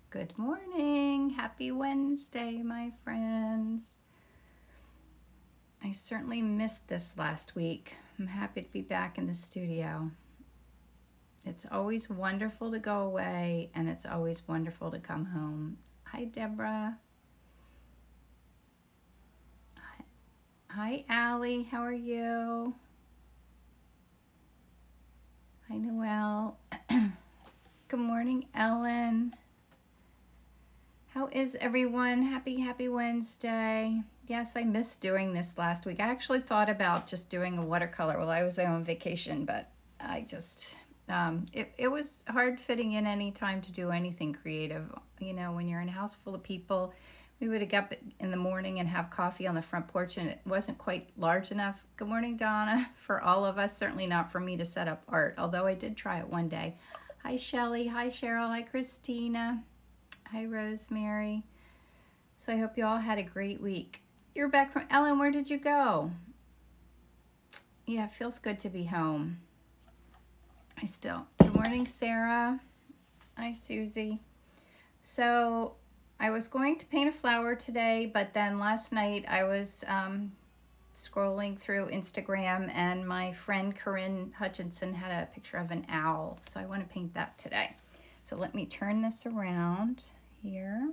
Good morning. Happy Wednesday, my friends. I certainly missed this last week. I'm happy to be back in the studio. It's always wonderful to go away, and it's always wonderful to come home. Hi, Deborah. Hi, Allie. How are you? Hi, Noelle. Good morning, Ellen. How is everyone? Happy Wednesday. Yes, I missed doing this last week. I actually thought about just doing a watercolor while I was on vacation, but I just, it was hard fitting in any time to do anything creative. You know, when you're in a house full of people, we would get up in the morning and have coffee on the front porch, and it wasn't quite large enough. Good morning, Donna, for all of us. Certainly not for me to set up art, although I did try it one day. Hi, Shelly. Hi, Cheryl. Hi, Christina. Hi, Rosemary. So I hope you all had a great week. You're back from Ellen. Where did you go? Yeah, it feels good to be home. Good morning, Sarah. Hi, Susie. So I was going to paint a flower today, but then last night I was scrolling through Instagram, and my friend Corinne Hutchinson had a picture of an owl. So I want to paint that today. So let me turn this around here.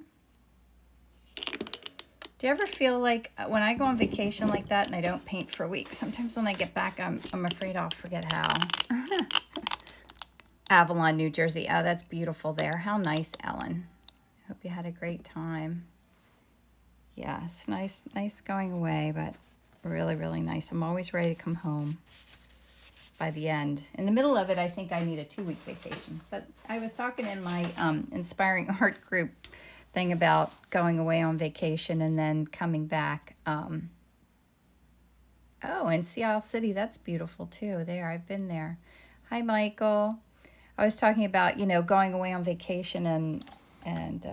Do you ever feel like when I go on vacation like that and I don't paint for a week, sometimes when I get back, I'm afraid I'll forget how. Avalon, New Jersey. Oh, that's beautiful there. How nice, Ellen. I hope you had a great time. Yeah, it's nice going away, but really, really nice. I'm always ready to come home by the end. In the middle of it, I think I need a 2-week vacation. But I was talking in my Inspiring Art group thing about going away on vacation and then coming back. Oh, and Seattle City, that's beautiful too. There, I've been there. Hi, Michael. I was talking about, going away on vacation and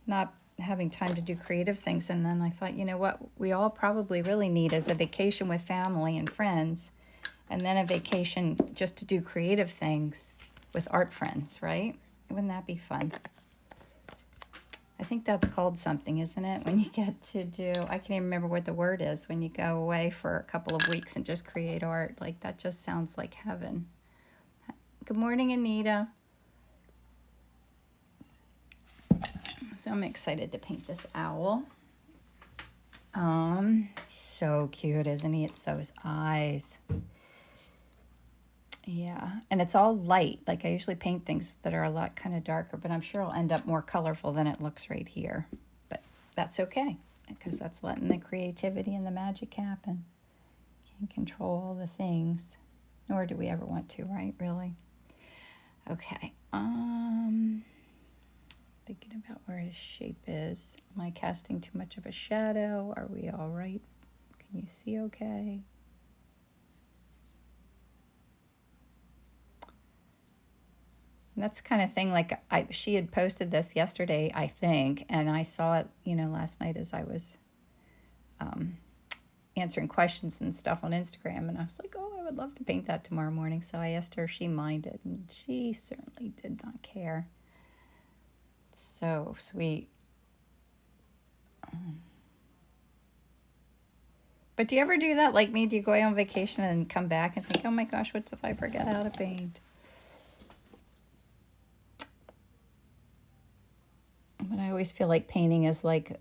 not having time to do creative things. And then I thought, you know what, we all probably really need is a vacation with family and friends, and then a vacation just to do creative things with art friends, right? Wouldn't that be fun? I think that's called something, isn't it? When you get to do, I can't even remember what the word is, when you go away for a couple of weeks and just create art. Like, that just sounds like heaven. Good morning, Anita. So I'm excited to paint this owl. So cute, isn't he? It's those eyes. Yeah, and it's all light. Like, I usually paint things that are a lot kind of darker, but I'm sure it'll end up more colorful than it looks right here. But that's okay, because that's letting the creativity and the magic happen. Can't control all the things, nor do we ever want to, right? Really. Okay. Thinking about where his shape is. Am I casting too much of a shadow? Are we all right? Can you see okay? And that's the kind of thing, like, she had posted this yesterday, I think, and I saw it, last night as I was answering questions and stuff on Instagram, and I was like, oh, I would love to paint that tomorrow morning. So I asked her if she minded, and she certainly did not care. So sweet. But do you ever do that like me? Do you go away on vacation and come back and think, oh my gosh, what if I forget how to paint? But I always feel like painting is like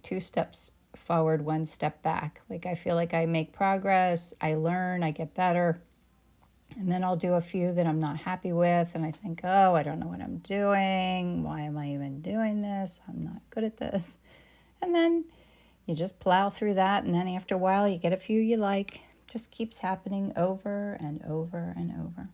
2 steps forward, 1 step back. Like, I feel like I make progress, I learn, I get better. And then I'll do a few that I'm not happy with, and I think, oh, I don't know what I'm doing. Why am I even doing this? I'm not good at this. And then you just plow through that, and then after a while you get a few you like. It just keeps happening over and over and over.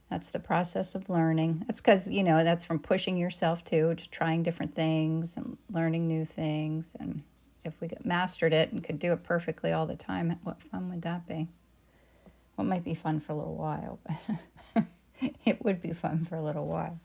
That's the process of learning. That's because, that's from pushing yourself to trying different things and learning new things. And if we mastered it and could do it perfectly all the time, what fun would that be? Well, it might be fun for a little while, but it would be fun for a little while.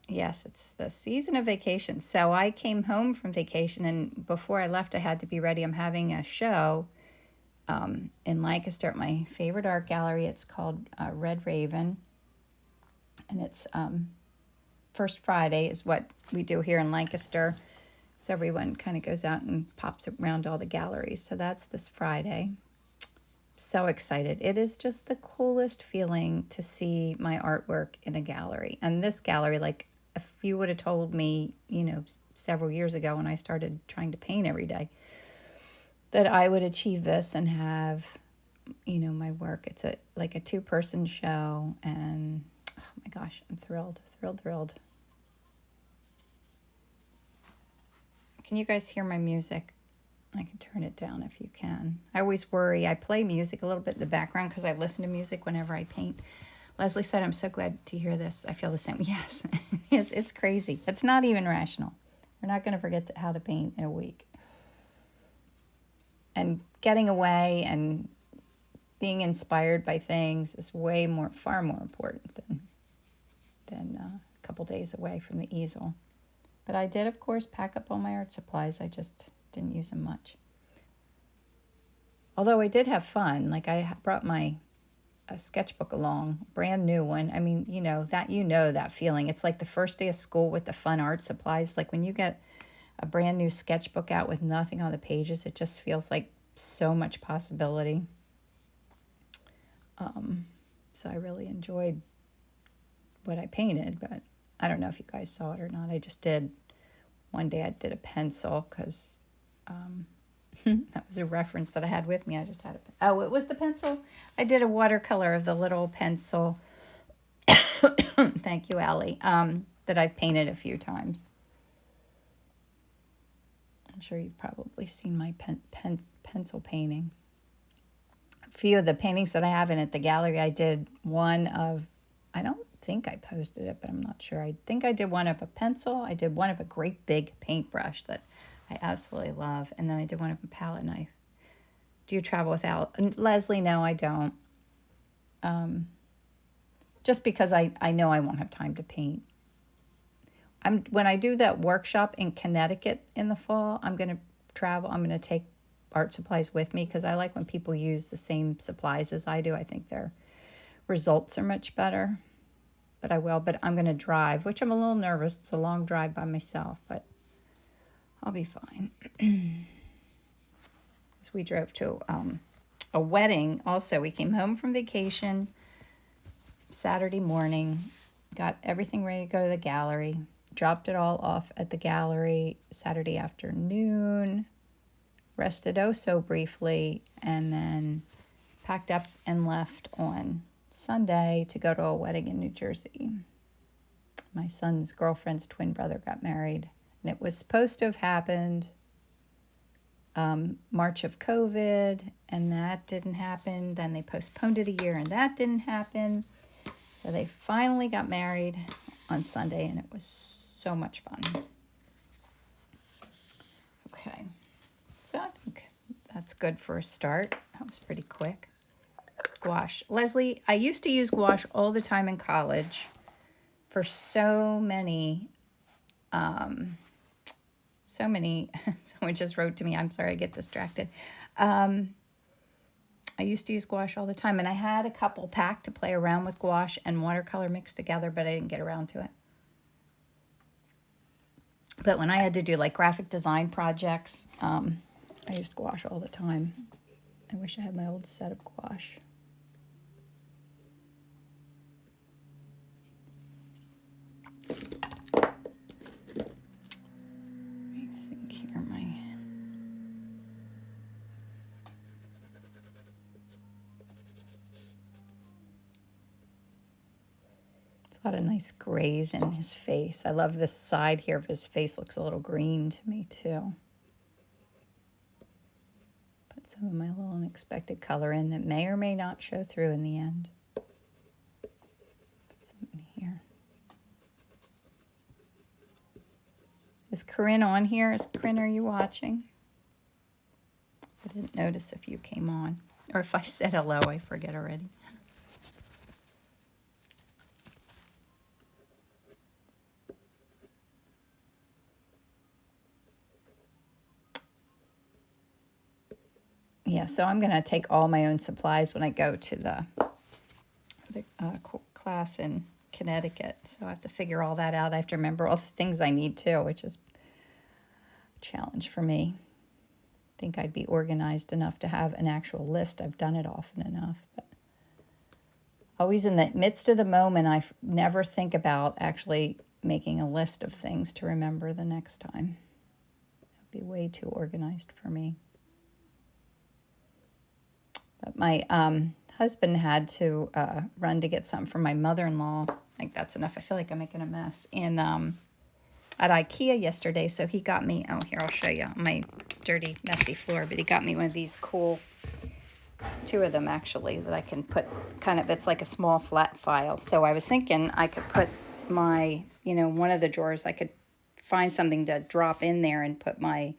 Yes, it's the season of vacation. So I came home from vacation, and before I left, I had to be ready. I'm having a show in Lancaster at my favorite art gallery. It's called Red Raven, and it's First Friday is what we do here in Lancaster. So everyone kind of goes out and pops around all the galleries. So that's this Friday. So excited. It is just the coolest feeling to see my artwork in a gallery. And this gallery, like if you would have told me, several years ago when I started trying to paint every day, that I would achieve this and have, my work. It's like a 2-person show, and oh my gosh, I'm thrilled. Can you guys hear my music? I can turn it down if you can. I always worry. I play music a little bit in the background because I listen to music whenever I paint. Leslie said, I'm so glad to hear this. I feel the same. Yes, yes, it's crazy. It's not even rational. We're not going to forget how to paint in a week. And getting away and being inspired by things is far more important than a couple days away from the easel. But I did, of course, pack up all my art supplies. I just didn't use them much. Although I did have fun. Like I brought my sketchbook along, brand new one. I mean, that feeling. It's like the first day of school with the fun art supplies. Like when you get a brand new sketchbook out with nothing on the pages, it just feels like so much possibility. So I really enjoyed what I painted, but I don't know if you guys saw it or not. I just did. One day I did a pencil because that was a reference that I had with me. I just had it was the pencil. I did a watercolor of the little pencil. Thank you, Allie. That I've painted a few times. I'm sure you've probably seen my pencil painting. A few of the paintings that I have in at the gallery, I did one of, I don't think I posted it, but I'm not sure. I think I did one of a pencil. I did one of a great big paintbrush that I absolutely love. And then I did one of a palette knife. Do you travel without? And Leslie, no, I don't. Just because I know I won't have time to paint. When I do that workshop in Connecticut in the fall, I'm going to travel. I'm going to take art supplies with me because I like when people use the same supplies as I do. I think their results are much better. But I will. But I'm going to drive, which I'm a little nervous. It's a long drive by myself, but I'll be fine. So we drove to a wedding. Also, we came home from vacation Saturday morning, got everything ready to go to the gallery, dropped it all off at the gallery Saturday afternoon, rested so briefly, and then packed up and left on Sunday to go to a wedding in New Jersey. My son's girlfriend's twin brother got married, and it was supposed to have happened March of COVID, and that didn't happen. Then they postponed it a year, and that didn't happen. So they finally got married on Sunday, and it was so much fun. Okay, so I think that's good for a start. That was pretty quick. Gouache. Leslie, I used to use gouache all the time in college for so many, someone just wrote to me. I'm sorry, I get distracted. I used to use gouache all the time, and I had a couple packed to play around with gouache and watercolor mixed together, but I didn't get around to it. But when I had to do like graphic design projects, I used gouache all the time. I wish I had my old set of gouache. A lot of nice grays in his face. I love this side here of his face. Looks a little green to me too. Put some of my little unexpected color in that may or may not show through in the end. Put some in here. Is Corinne on here? Corinne, are you watching? I didn't notice if you came on. Or if I said hello, I forget already. Yeah, so I'm going to take all my own supplies when I go to the class in Connecticut. So I have to figure all that out. I have to remember all the things I need too, which is a challenge for me. I think I'd be organized enough to have an actual list. I've done it often enough. But always in the midst of the moment, I never think about actually making a list of things to remember the next time. It'd be way too organized for me. But my husband had to run to get something from my mother-in-law. I think that's enough. I feel like I'm making a mess. And at IKEA yesterday, so he got me, oh, here, I'll show you my dirty, messy floor, but he got me one of these cool, two of them actually, that I can put kind of, it's like a small flat file. So I was thinking I could put my, one of the drawers, I could find something to drop in there and put my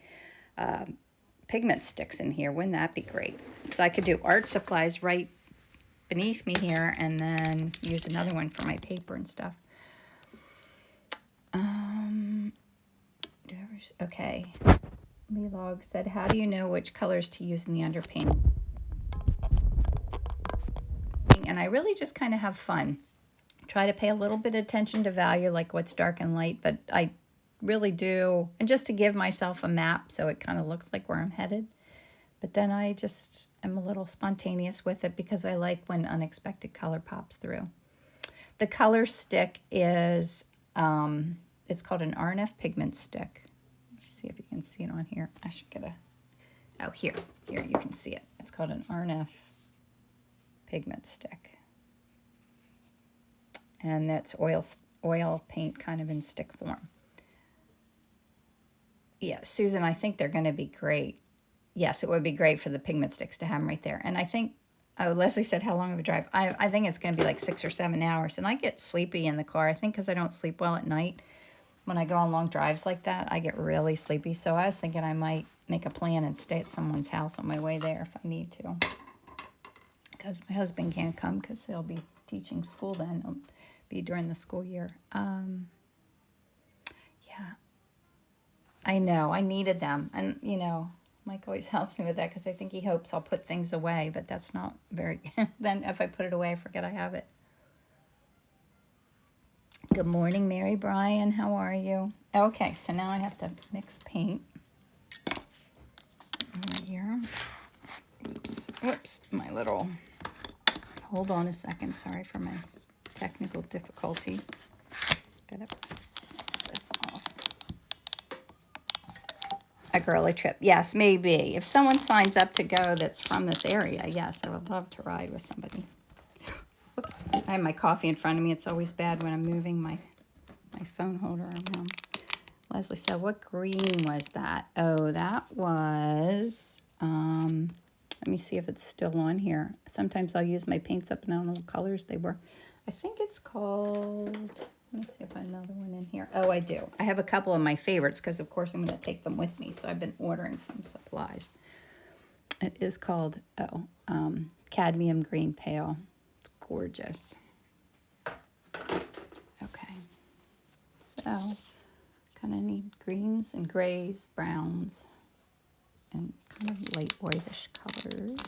pigment sticks in here. Wouldn't that be great? So I could do art supplies right beneath me here and then use another one for my paper and stuff. Okay. Lee Log said, how do you know which colors to use in the underpainting? And I really just kind of have fun. Try to pay a little bit of attention to value, like what's dark and light, but I really do, and just to give myself a map so it kind of looks like where I'm headed. But then I just am a little spontaneous with it because I like when unexpected color pops through. The color stick is, it's called an RNF pigment stick. Let me see if you can see it on here. I should get a, oh, here you can see it. It's called an RNF pigment stick. And that's oil paint kind of in stick form. Yeah, Susan, I think they're going to be great. Yes, it would be great for the pigment sticks to have them right there. And I think, oh, Leslie said, how long of a drive? I think it's going to be like 6 or 7 hours. And I get sleepy in the car, I think, because I don't sleep well at night. When I go on long drives like that, I get really sleepy. So I was thinking I might make a plan and stay at someone's house on my way there if I need to. Because my husband can't come because he'll be teaching school then. He'll be during the school year. Yeah. I know, I needed them. And, Mike always helps me with that because I think he hopes I'll put things away, but that's not very, then if I put it away, I forget I have it. Good morning, Mary Brian. How are you? Okay, so now I have to mix paint. Over here. Oops, my little, hold on a second. Sorry for my technical difficulties. Gotta put this off. A girly trip. Yes, maybe. If someone signs up to go that's from this area, yes, I would love to ride with somebody. Whoops. I have my coffee in front of me. It's always bad when I'm moving my phone holder around. Leslie said, what green was that? Oh, that was, let me see if it's still on here. Sometimes I'll use my paints up and I don't know what colors they were. I think it's called, let me see if I have another one in here. Oh, I do. I have a couple of my favorites because, of course, I'm going to take them with me. So I've been ordering some supplies. It is called, cadmium green pale. It's gorgeous. Okay. So, kind of need greens and grays, browns, and kind of light whitish colors.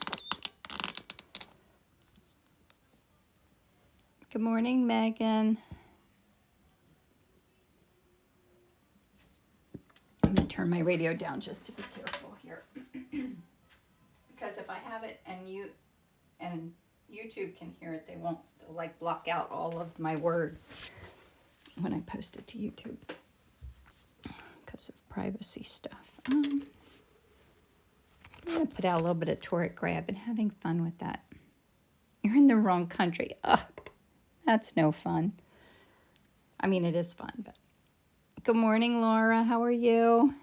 Good morning, Megan. I'm going to turn my radio down just to be careful here. Because if I have it and YouTube can hear it, they'll like block out all of my words when I post it to YouTube because of privacy stuff. I'm going to put out a little bit of Toric Gray. I've been having fun with that. You're in the wrong country. Ugh, that's no fun. I mean, it is fun, but. Good morning, Laura. How are you?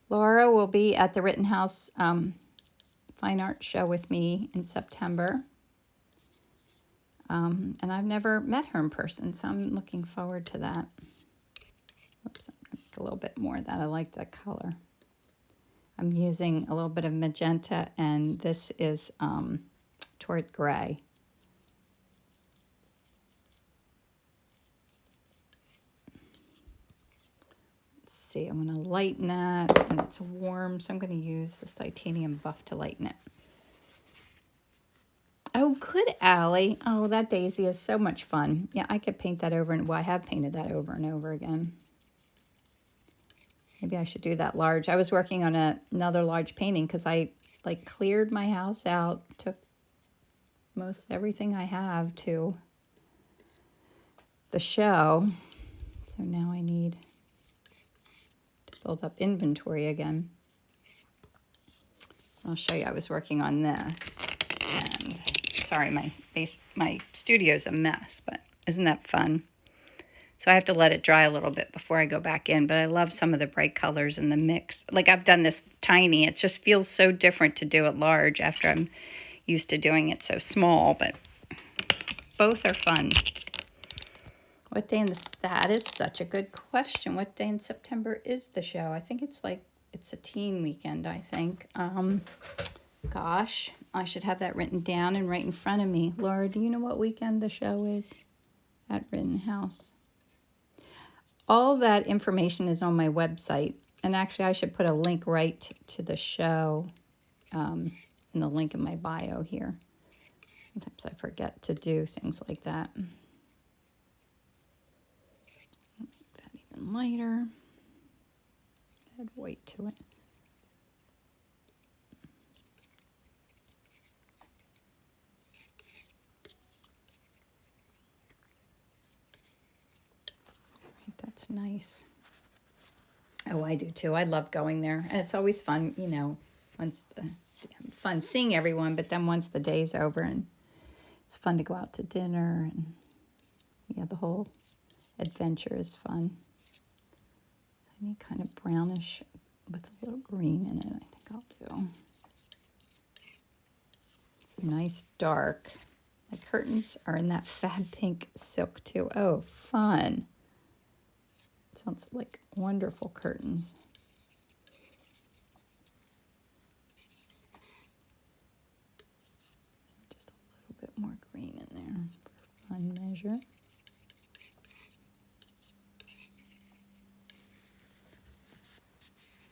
Laura will be at the Rittenhouse Fine Art Show with me in September. And I've never met her in person, so I'm looking forward to that. Oops, I'm going to make a little bit more of that. I like that color. I'm using a little bit of magenta, and this is Toric Gray. see, I'm going to lighten that, and it's warm, so I'm going to use this titanium buff to lighten it. Oh, good, Allie. Oh, that daisy is so much fun. Yeah, I could paint that over, and well, I have painted that over and over again. Maybe I should do that large. I was working on another large painting because I like cleared my house out, took most everything I have to the show. So now I need to build up inventory again. I'll show you, I was working on this. And sorry, my studio's a mess, but isn't that fun? So I have to let it dry a little bit before I go back in, but I love some of the bright colors in the mix. Like I've done this tiny, it just feels so different to do it large after I'm used to doing it so small, but both are fun. What day in that is such a good question. What day in September is the show? I think it's a teen weekend, I think. Gosh, I should have that written down and right in front of me. Laura, do you know what weekend the show is at Rittenhouse? All that information is on my website. And actually, I should put a link right to the show in the link in my bio here. Sometimes I forget to do things like that. Make that even lighter. Add white to it. That's nice. Oh, I do too. I love going there. And it's always fun, you know, fun seeing everyone, but then once the day's over, and it's fun to go out to dinner, and yeah, the whole adventure is fun. I need kind of brownish with a little green in it, I think I'll do. It's a nice dark. My curtains are in that fab pink silk too. Oh, fun. Sounds like wonderful curtains. Just a little bit more green in there for fun measure.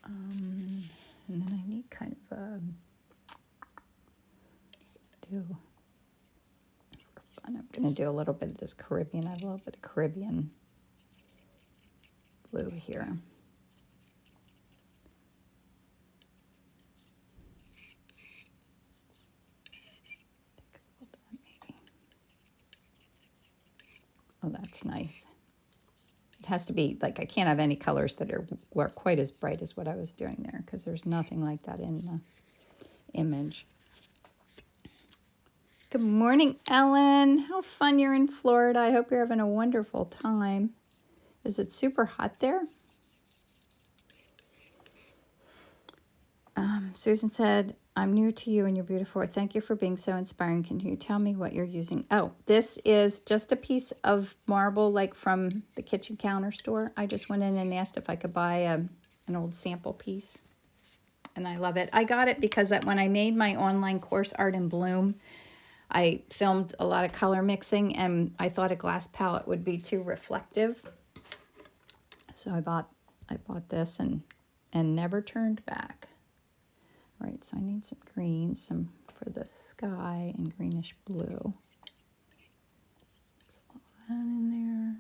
And then I need kind of I'm going to do a little bit of this Caribbean. I have a little bit of Caribbean blue here. Oh, that's nice. It has to be, like, I can't have any colors that were quite as bright as what I was doing there, because there's nothing like that in the image. Good morning, Ellen. How fun you're in Florida. I hope you're having a wonderful time. Is it super hot there? Susan said, I'm new to you and you're beautiful. Thank you for being so inspiring. Can you tell me what you're using? Oh, this is just a piece of marble, like from the kitchen counter store. I just went in and asked if I could buy an old sample piece. And I love it. I got it because when I made my online course, Art in Bloom, I filmed a lot of color mixing, and I thought a glass palette would be too reflective. So I bought this and never turned back. All right, so I need some green, some for the sky, and greenish blue. Mix all that in there.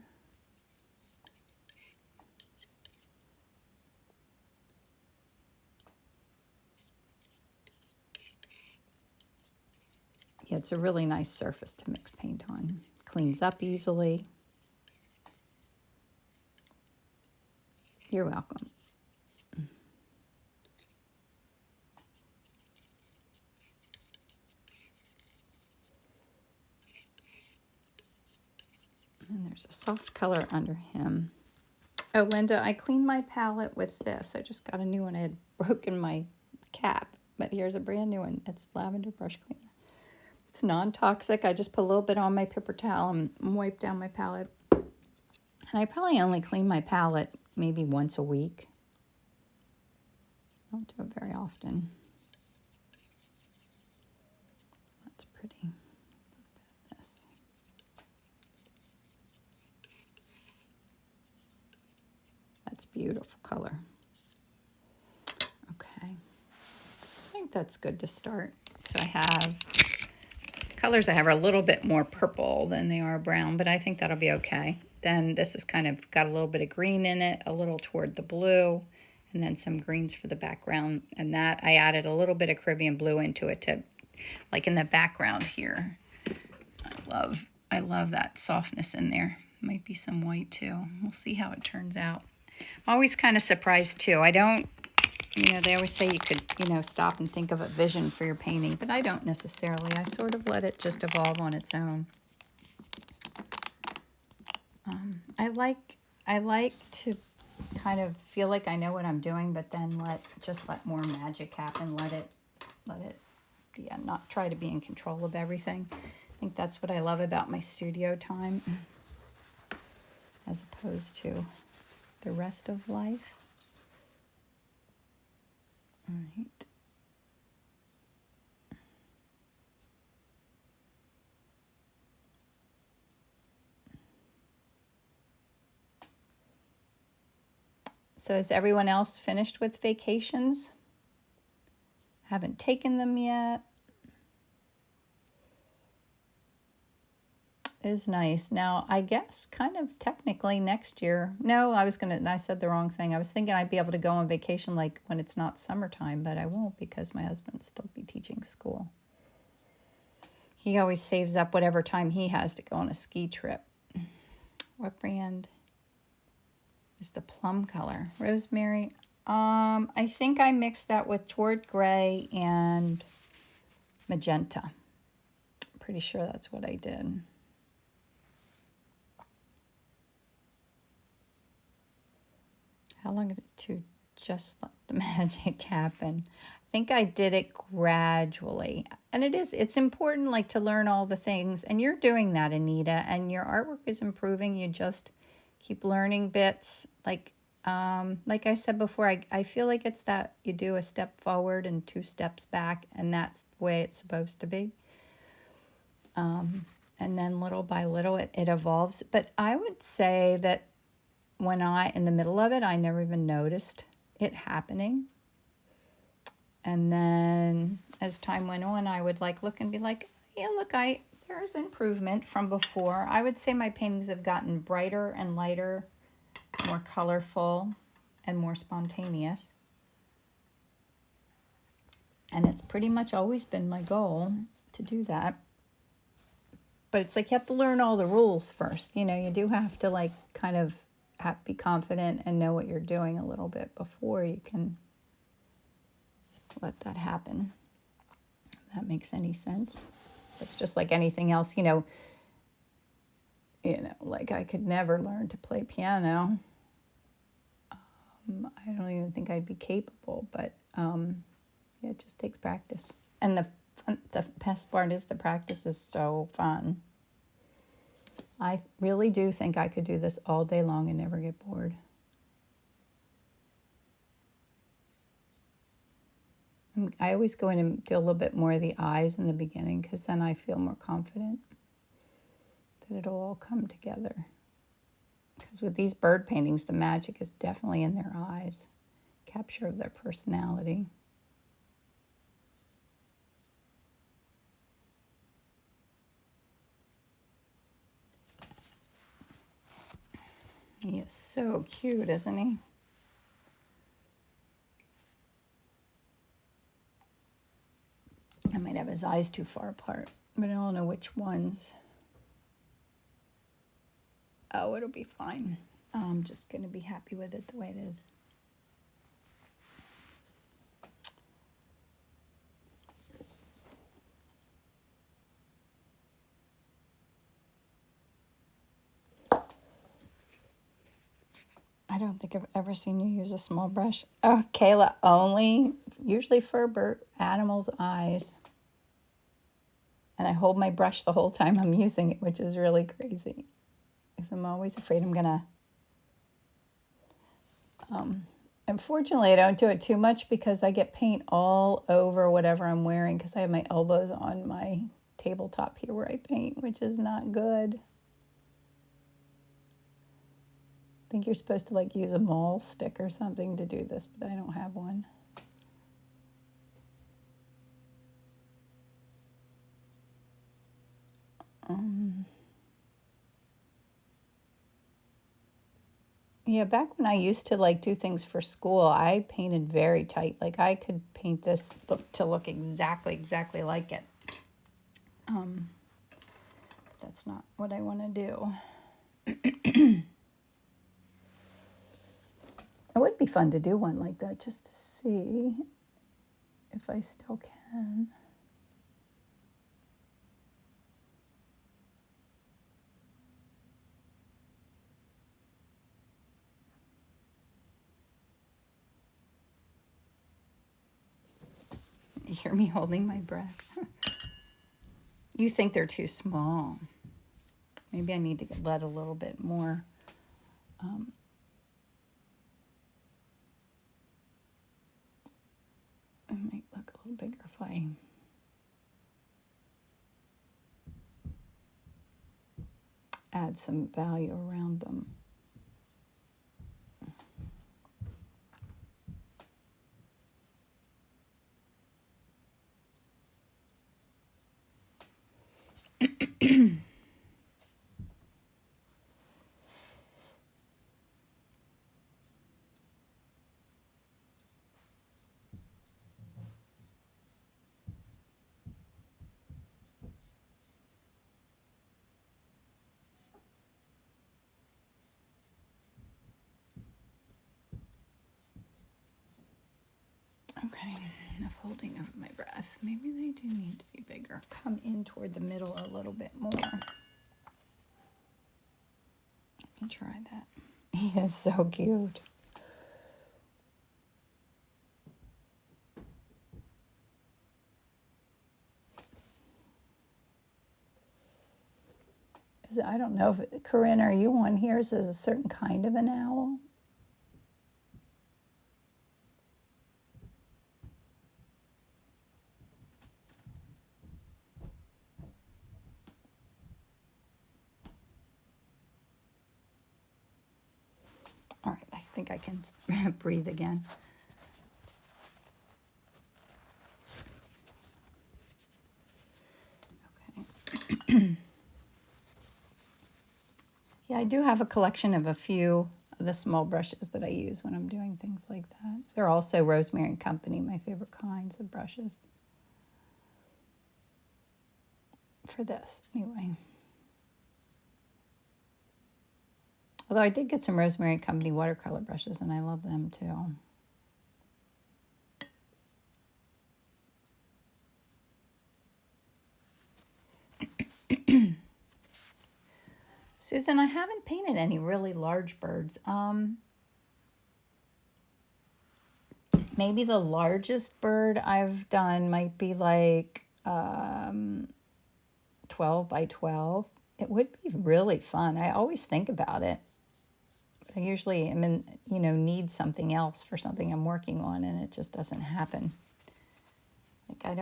Yeah, it's a really nice surface to mix paint on. Cleans up easily. You're welcome. And there's a soft color under him. Oh, Linda, I cleaned my palette with this. I just got a new one. I had broken my cap, but here's a brand new one. It's Lavender Brush Cleaner. It's non-toxic. I just put a little bit on my paper towel and wipe down my palette. And I probably only clean my palette maybe once a week. I don't do it very often. That's pretty. A little bit of this. That's beautiful. beautiful color. Okay. I think that's good to start. So I have colors I have are a little bit more purple than they are brown, but I think that'll be okay. Then this is kind of got a little bit of green in it, a little toward the blue, and then some greens for the background. And that I added a little bit of Caribbean blue into it to, like in the background here. I love that softness in there. Might be some white too. We'll see how it turns out. I'm always kind of surprised too. I don't, they always say you could, stop and think of a vision for your painting, but I don't necessarily. I sort of let it just evolve on its own. I like to kind of feel like I know what I'm doing, but then let more magic happen. Let it, not try to be in control of everything. I think that's what I love about my studio time, as opposed to the rest of life. All right. So is everyone else finished with vacations? Haven't taken them yet. Is nice. Now, I guess kind of technically next year. No, I said the wrong thing. I was thinking I'd be able to go on vacation like when it's not summertime, but I won't because my husband will still be teaching school. He always saves up whatever time he has to go on a ski trip. What brand is the plum color? Rosemary. I think I mixed that with toward gray and magenta. Pretty sure that's what I did. How long to just let the magic happen? I think I did it gradually. And it's important like to learn all the things. And you're doing that, Anita, and your artwork is improving. You just keep learning bits. Like I said before, I feel like it's that you do a step forward and 2 steps back, and that's the way it's supposed to be. And then little by little it evolves. But I would say that when in the middle of it, I never even noticed it happening. And then as time went on, I would look and be like, yeah, look, there's improvement from before. I would say my paintings have gotten brighter and lighter, more colorful, and more spontaneous. And it's pretty much always been my goal to do that. But it's like you have to learn all the rules first. You do have to kind of be confident and know what you're doing a little bit before you can let that happen. If that makes any sense. It's just like anything else, like I could never learn to play piano. I don't even think I'd be capable, but it just takes practice. And the best part is the practice is so fun. I really do think I could do this all day long and never get bored. I always go in and do a little bit more of the eyes in the beginning because then I feel more confident that it'll all come together. Because with these bird paintings, the magic is definitely in their eyes, capture of their personality. He is so cute, isn't he? I might have his eyes too far apart, but I don't know which ones. Oh, it'll be fine. I'm just going to be happy with it the way it is. I don't think I've ever seen you use a small brush. Oh, Kayla, usually for animals' eyes. And I hold my brush the whole time I'm using it, which is really crazy. Because I'm always afraid I'm going to... Unfortunately, I don't do it too much because I get paint all over whatever I'm wearing because I have my elbows on my tabletop here where I paint, which is not good. I think you're supposed to like use a mole stick or something to do this, but I don't have one. Yeah, back when I used to like do things for school, I painted very tight. Like I could paint this to look exactly like it. That's not what I want to do. It would be fun to do one like that just to see if I still can. You hear me holding my breath? You think they're too small. Maybe I need to let a little bit more. It might look a little bigger if I add some value around them. Okay, enough holding of my breath. Maybe they do need to be bigger. Come in toward the middle a little bit more. Let me try that. He is so cute. I don't know if, Corinne, are you on here? Is it a certain kind of an owl? All right, I think I can breathe again. Okay. Yeah, I do have a collection of a few of the small brushes that I use when I'm doing things like that. They're also Rosemary and Company, my favorite kinds of brushes. For this, anyway. Although I did get some Rosemary and Company watercolor brushes, and I love them too. Susan, I haven't painted any really large birds. Maybe the largest bird I've done might be like 12 by 12. It would be really fun. I always think about it. I usually need something else for something I'm working on, and it just doesn't happen. Like I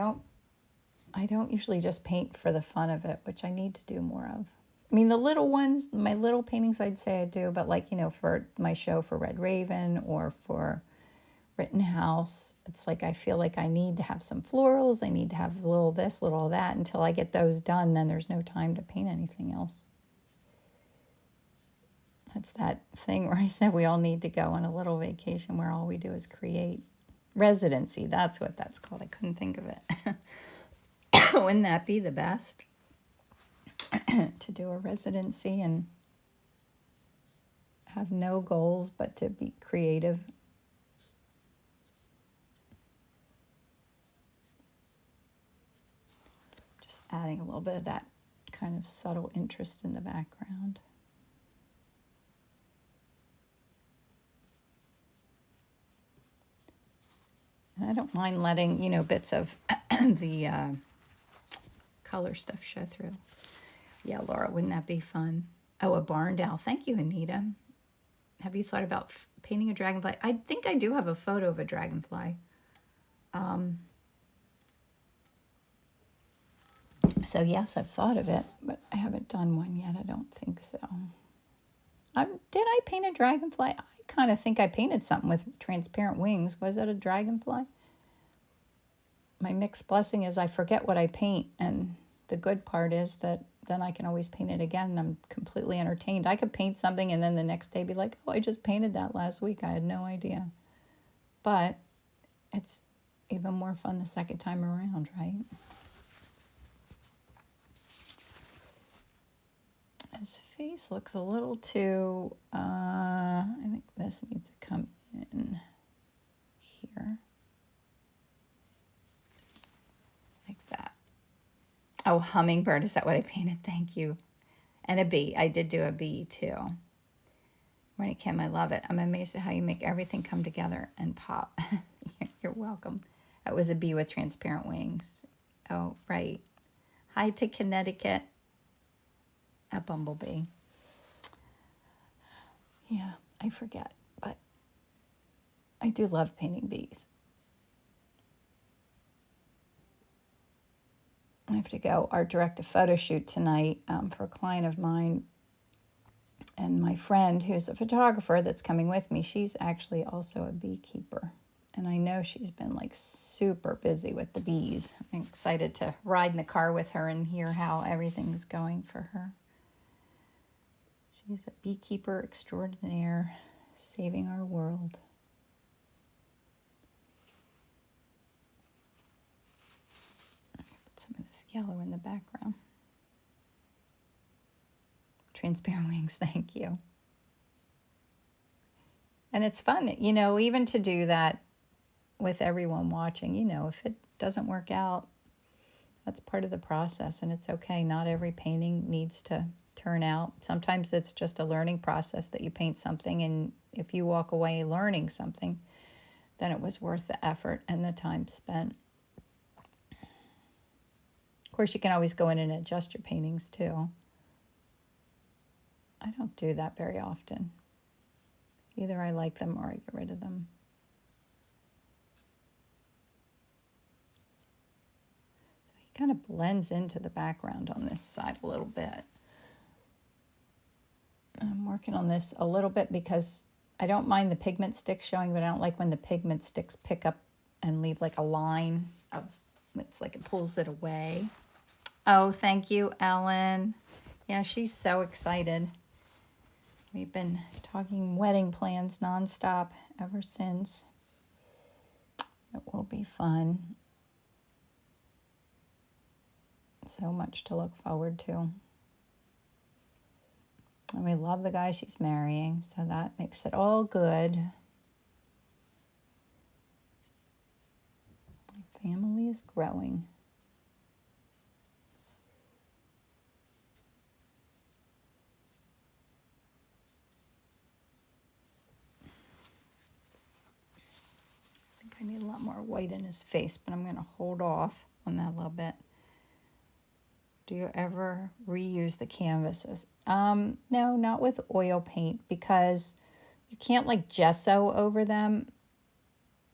don't usually just paint for the fun of it, which I need to do more of. I mean, the little ones, my little paintings, I'd say I do, but like, for my show for Red Raven or for Rittenhouse, it's like I feel like I need to have some florals. I need to have a little this, little that. Until I get those done, then there's no time to paint anything else. That's that thing where I said we all need to go on a little vacation where all we do is create. Residency, that's what that's called. I couldn't think of it. Wouldn't that be the best? To do a residency and have no goals but to be creative. Just adding a little bit of that kind of subtle interest in the background. And I don't mind letting, bits of the color stuff show through. Yeah, Laura, wouldn't that be fun? Oh, a barn owl. Thank you, Anita. Have you thought about painting a dragonfly? I think I do have a photo of a dragonfly. So yes, I've thought of it, but I haven't done one yet. I don't think so. Did I paint a dragonfly? I kind of think I painted something with transparent wings. Was it a dragonfly? My mixed blessing is I forget what I paint, and the good part is that then I can always paint it again, and I'm completely entertained. I could paint something and then the next day be like, oh, I just painted that last week. I had no idea. But it's even more fun the second time around, right? His face looks a little too, I think this needs to come in here. Like that. Oh, hummingbird, is that what I painted? Thank you. And a bee. I did do a bee too. Morning, Kim, I love it. I'm amazed at how you make everything come together and pop. You're welcome. That was a bee with transparent wings. Oh, right. Hi to Connecticut. A bumblebee. Yeah, I forget, but I do love painting bees. I have to go art direct a photo shoot tonight for a client of mine. And my friend, who's a photographer that's coming with me, she's actually also a beekeeper. And I know she's been like super busy with the bees. I'm excited to ride in the car with her and hear how everything's going for her. She's a beekeeper extraordinaire, saving our world. Put some of this yellow in the background. Transparent wings, thank you. And it's fun, you know, even to do that with everyone watching. You know, if it doesn't work out, that's part of the process, and it's okay. Not every painting needs to turn out. Sometimes it's just a learning process that you paint something, and if you walk away learning something, then it was worth the effort and the time spent. Of course, you can always go in and adjust your paintings too. I don't do that very often. Either I like them or I get rid of them. So he kind of blends into the background on this side a little bit. I'm working on this a little bit because I don't mind the pigment sticks showing, but I don't like when the pigment sticks pick up and leave like a line of, it's like it pulls it away. Oh, thank you, Ellen. Yeah, she's so excited. We've been talking wedding plans nonstop ever since. It will be fun. So much to look forward to. And we love the guy she's marrying, so that makes it all good. My family is growing. I think I need a lot more white in his face, but I'm going to hold off on that a little bit. Do you ever reuse the canvases? No, not with oil paint, because you can't like gesso over them.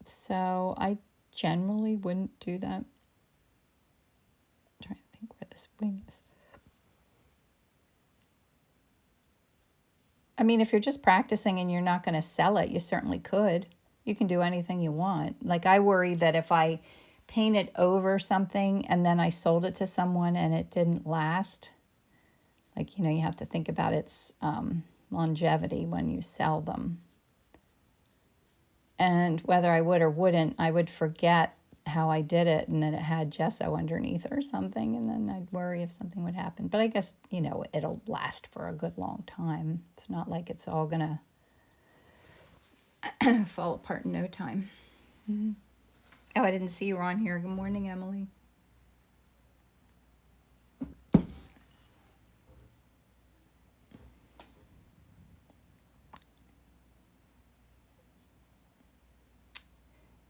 So I generally wouldn't do that. I'm trying to think where this wing is. I mean, if you're just practicing and you're not going to sell it, you certainly could. You can do anything you want. Like, I worry that if I painted over something and then I sold it to someone and it didn't last, like, you know, you have to think about its longevity when you sell them. And whether I would or wouldn't, I would forget how I did it and that it had gesso underneath or something, and then I'd worry if something would happen. But I guess, you know, it'll last for a good long time. It's not like it's all gonna fall apart in no time. Mm-hmm. Oh, I didn't see you were on here. Good morning, Emily.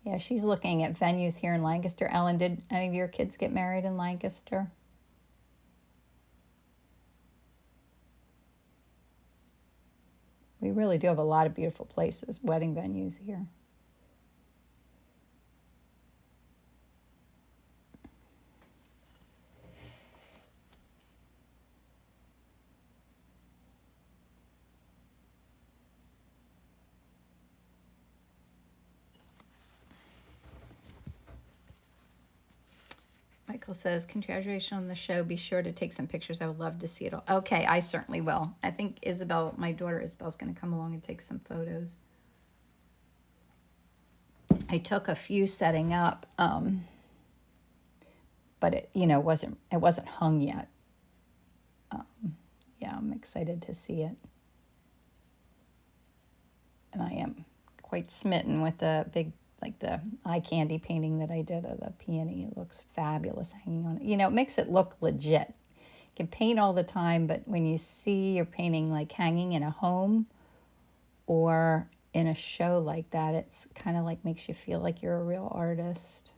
Yeah, she's looking at venues here in Lancaster. Ellen, did any of your kids get married in Lancaster? We really do have a lot of beautiful places, wedding venues here. Michael says, congratulations on the show. Be sure to take some pictures. I would love to see it all. Okay, I certainly will. I think Isabel, my daughter Isabel's going to come along and take some photos. I took a few setting up, but it, it wasn't hung yet. Yeah, I'm excited to see it. And I am quite smitten with the big, like the eye candy painting that I did of the peony. It looks fabulous hanging on it. It makes it look legit. You can paint all the time, but when you see your painting like hanging in a home or in a show like that, it's kind of like makes you feel like you're a real artist.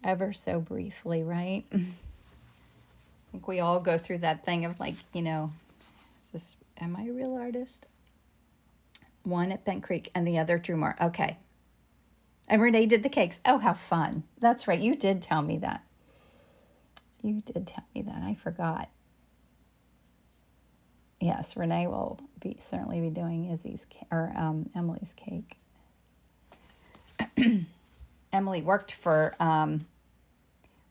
Ever so briefly, right? I think we all go through that thing of like, am I a real artist? One at Bent Creek and the other Drew Moore. Okay. And Renee did the cakes. Oh, how fun. That's right. You did tell me that. I forgot. Yes, Renee will certainly be doing Emily's cake. Emily worked for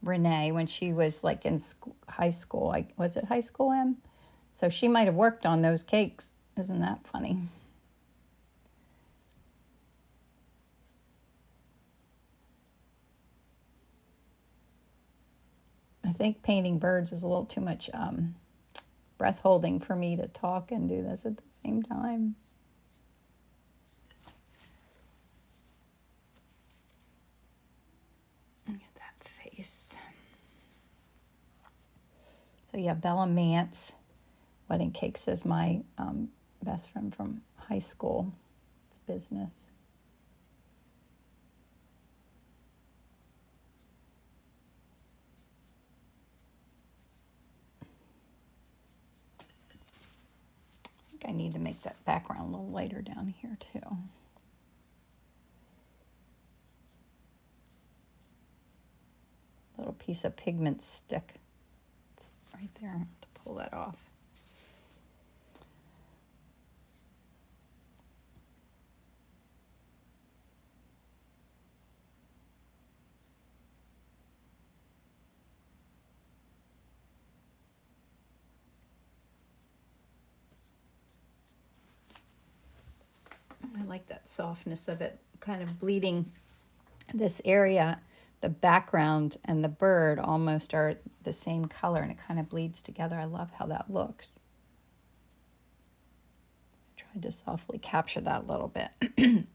Renee when she was like in high school. Was it high school, Em? So she might have worked on those cakes. Isn't that funny? I think painting birds is a little too much breath holding for me to talk and do this at the same time. Look at that face. So yeah, Bella Mance, Wedding Cakes, is my best friend from high school. It's business. I think I need to make that background a little lighter down here too. Little piece of pigment stick. It's right there. I have to pull that off. I like that softness of it, kind of bleeding this area. The background and the bird almost are the same color, and it kind of bleeds together. I love how that looks. I tried to softly capture that a little bit.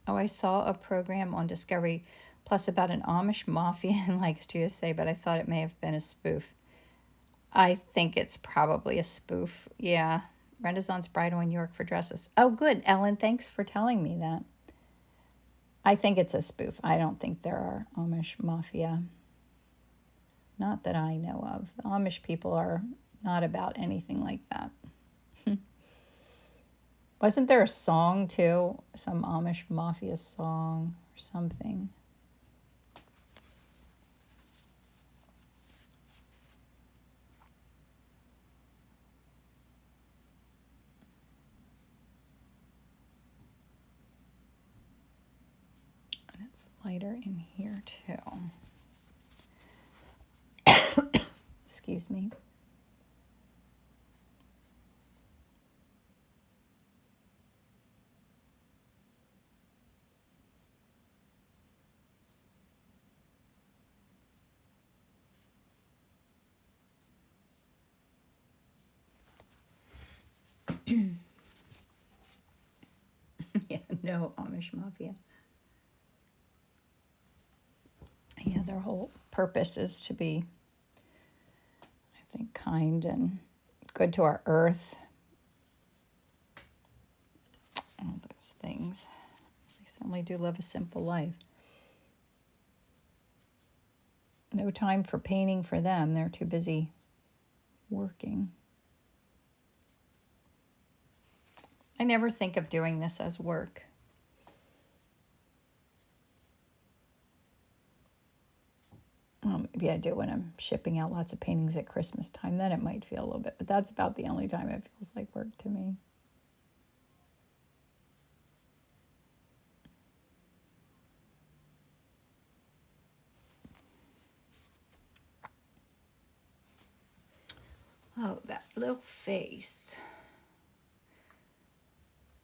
Oh, I saw a program on Discovery Plus about an Amish mafia in Lancaster, USA, but I thought it may have been a spoof. I think it's probably a spoof. Yeah. Renaissance Bridal in York for dresses. Oh, good, Ellen. Thanks for telling me that. I think it's a spoof. I don't think there are Amish mafia. Not that I know of. The Amish people are not about anything like that. Wasn't there a song too? Some Amish mafia song or something? And it's lighter in here too. Excuse me. Yeah, no Amish mafia. Yeah, their whole purpose is to be, I think, kind and good to our earth. All those things. They certainly do live a simple life. No time for painting for them. They're too busy working. I never think of doing this as work. Well, maybe I do when I'm shipping out lots of paintings at Christmas time. Then it might feel a little bit, but that's about the only time it feels like work to me. Oh, that little face.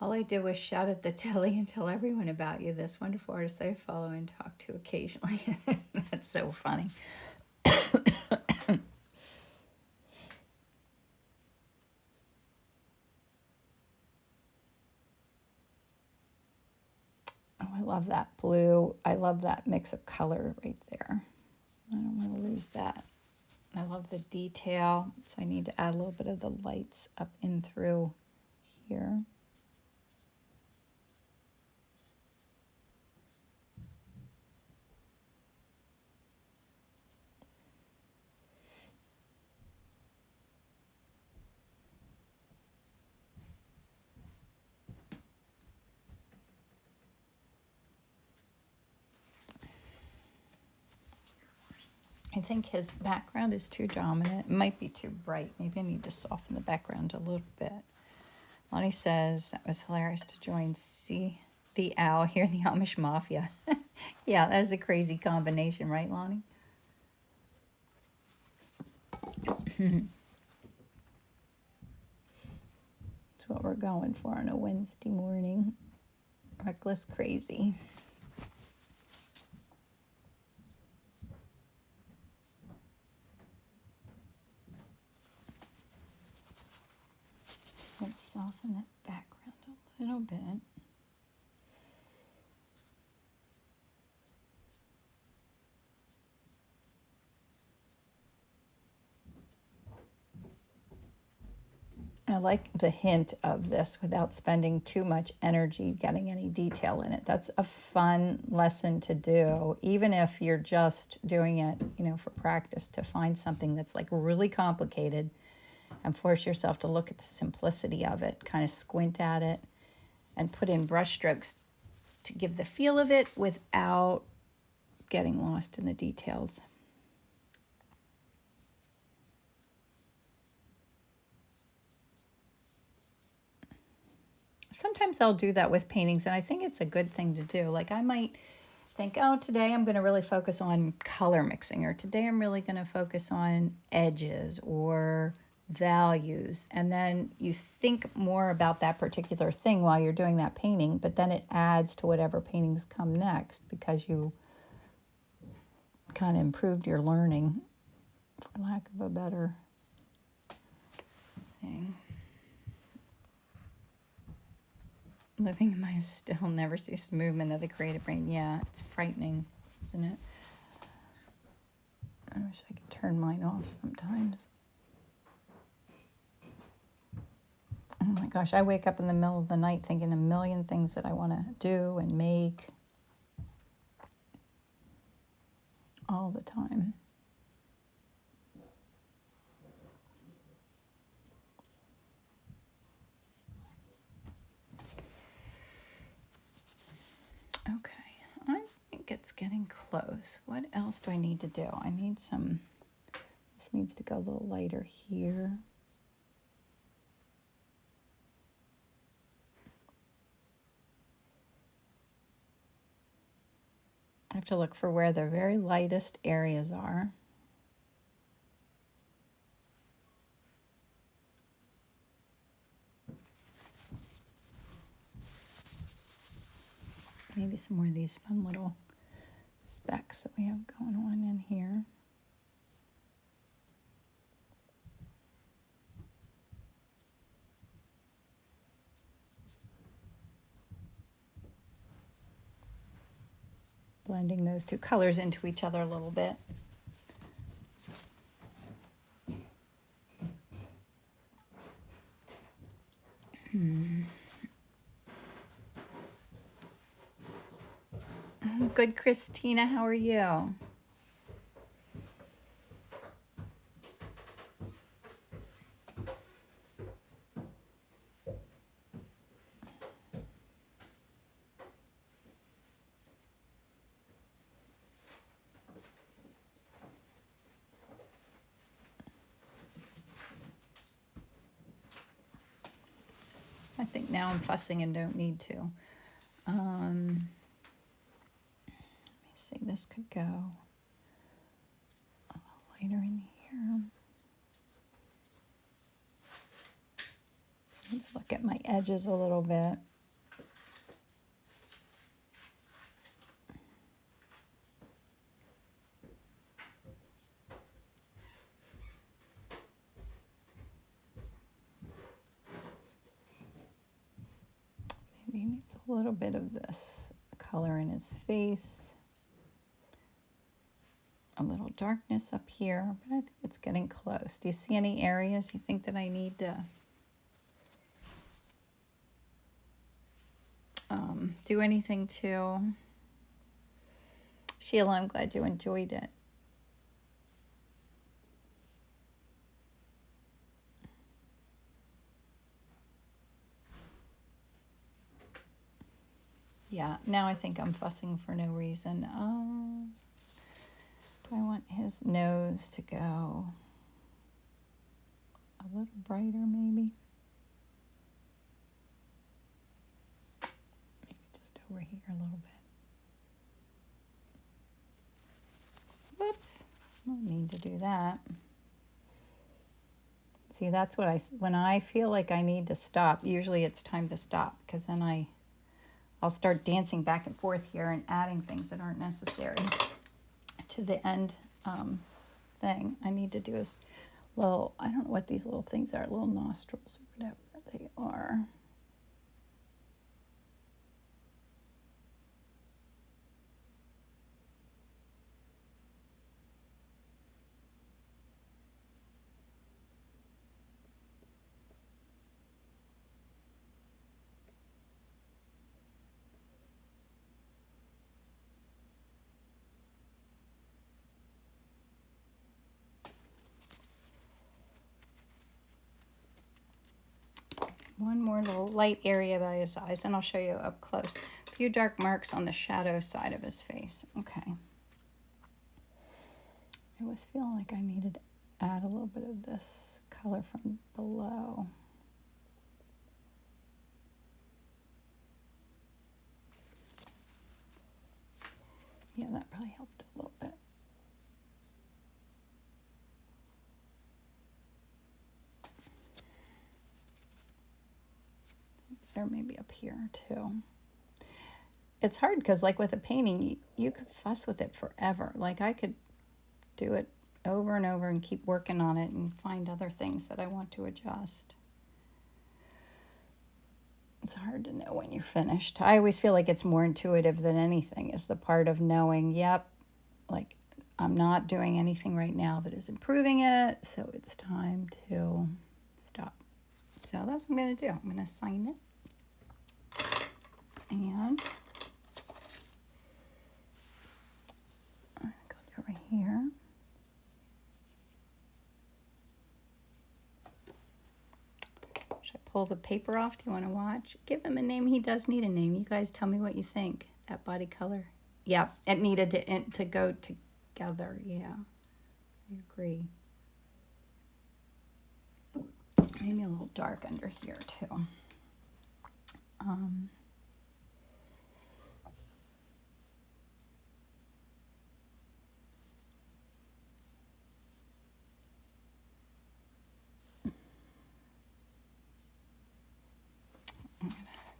All I did was shout at the telly and tell everyone about you, this wonderful artist I follow and talk to occasionally. That's so funny. Oh, I love that blue. I love that mix of color right there. I don't want to lose that. I love the detail, so I need to add a little bit of the lights up in through here. I think his background is too dominant. It might be too bright. Maybe I need to soften the background a little bit. Lonnie says, that was hilarious to join See the Owl here in the Amish Mafia. Yeah, that is a crazy combination, right, Lonnie? That's what we're going for on a Wednesday morning. Reckless crazy. Let's soften that background a little bit. I like the hint of this without spending too much energy getting any detail in it. That's a fun lesson to do, even if you're just doing it, for practice, to find something that's like really complicated and force yourself to look at the simplicity of it, kind of squint at it and put in brush strokes to give the feel of it without getting lost in the details. Sometimes I'll do that with paintings, and I think it's a good thing to do. Like, I might think, oh, today I'm going to really focus on color mixing, or today I'm really going to focus on edges or values. And then you think more about that particular thing while you're doing that painting, but then it adds to whatever paintings come next because you kind of improved your learning, for lack of a better thing. Living in my still never cease movement of the creative brain. Yeah, it's frightening, isn't it? I wish I could turn mine off sometimes. Oh my gosh, I wake up in the middle of the night thinking a million things that I want to do and make all the time. Okay, I think it's getting close. What else do I need to do? I need some, this needs to go a little lighter here. I have to look for where the very lightest areas are. Maybe some more of these fun little specks that we have going on in here. Blending those two colors into each other a little bit. Good, Christina. How are you? I think now I'm fussing and don't need to. Let me see, this could go a little lighter in here. edges a little bit. Maybe he needs a little bit of this color in his face. A little darkness up here, but I think it's getting close. Do you see any areas you think that I need to do anything to? Sheila, I'm glad you enjoyed it. Yeah, now I think I'm fussing for no reason. Do I want his nose to go a little brighter, maybe? Maybe just over here a little bit. Whoops, I don't mean to do that. See, that's what when I feel like I need to stop, usually it's time to stop, because then I'll start dancing back and forth here and adding things that aren't necessary to the end thing. I need to do a little, I don't know what these little things are, little nostrils or whatever they are. One more little light area by his eyes, and I'll show you up close. A few dark marks on the shadow side of his face. Okay. I was feeling like I needed to add a little bit of this color from below. Yeah, that probably helped a little bit. Or maybe up here too. It's hard because like with a painting, you could fuss with it forever. Like I could do it over and over and keep working on it and find other things that I want to adjust. It's hard to know when you're finished. I always feel like it's more intuitive than anything, is the part of knowing, yep, like I'm not doing anything right now that is improving it, so it's time to stop. So that's what I'm going to do. I'm going to sign it. And I'm going to go over here. Should I pull the paper off? Do you want to watch? Give him a name. He does need a name. You guys tell me what you think. That body color. Yeah, it needed to go together. Yeah, I agree. Maybe a little dark under here too.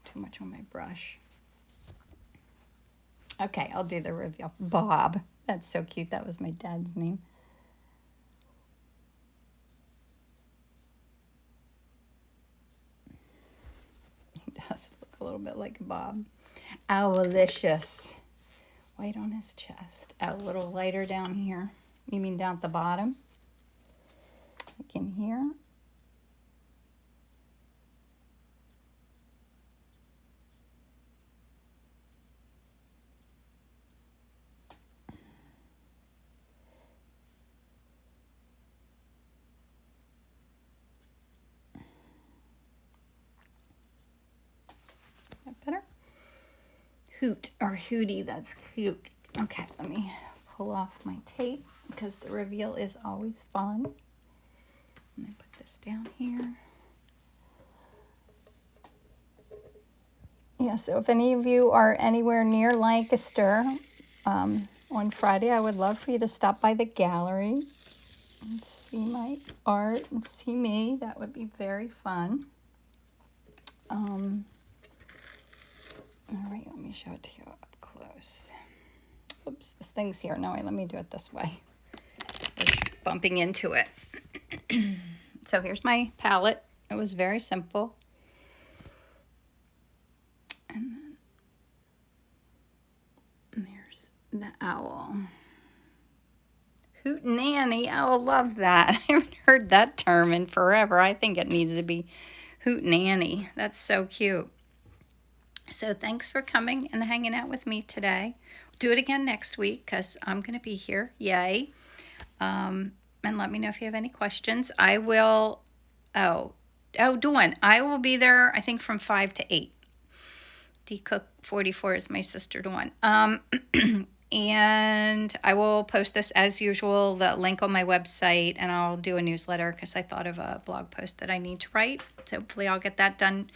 Too much on my brush. Okay, I'll do the reveal. Bob. That's so cute. That was my dad's name. He does look a little bit like Bob. Owlicious. White on his chest. A little lighter down here. You mean down at the bottom? Like in here. That better? Hoot or Hootie, that's cute. Okay, let me pull off my tape because the reveal is always fun. And I put this down here. Yeah, so if any of you are anywhere near Lancaster on Friday, I would love for you to stop by the gallery and see my art and see me. That would be very fun. All right, let me show it to you up close. Oops, this thing's here. No, wait, let me do it this way. Just bumping into it. So here's my palette. It was very simple. And then there's the owl. Hootenanny. Oh, love that. I haven't heard that term in forever. I think it needs to be hootenanny. That's so cute. So thanks for coming and hanging out with me today. Do it again next week because I'm going to be here. Yay. And let me know if you have any questions. I will, Dawn, I will be there, I think, from 5 to 8. Cook 44 is my sister Dawn. And I will post this as usual, the link on my website, and I'll do a newsletter because I thought of a blog post that I need to write. So hopefully I'll get that done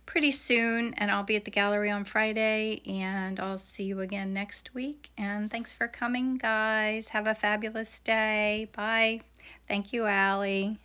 pretty soon, and I'll be at the gallery on Friday, and I'll see you again next week. And thanks for coming, guys. Have a fabulous day. Bye. Thank you, Allie.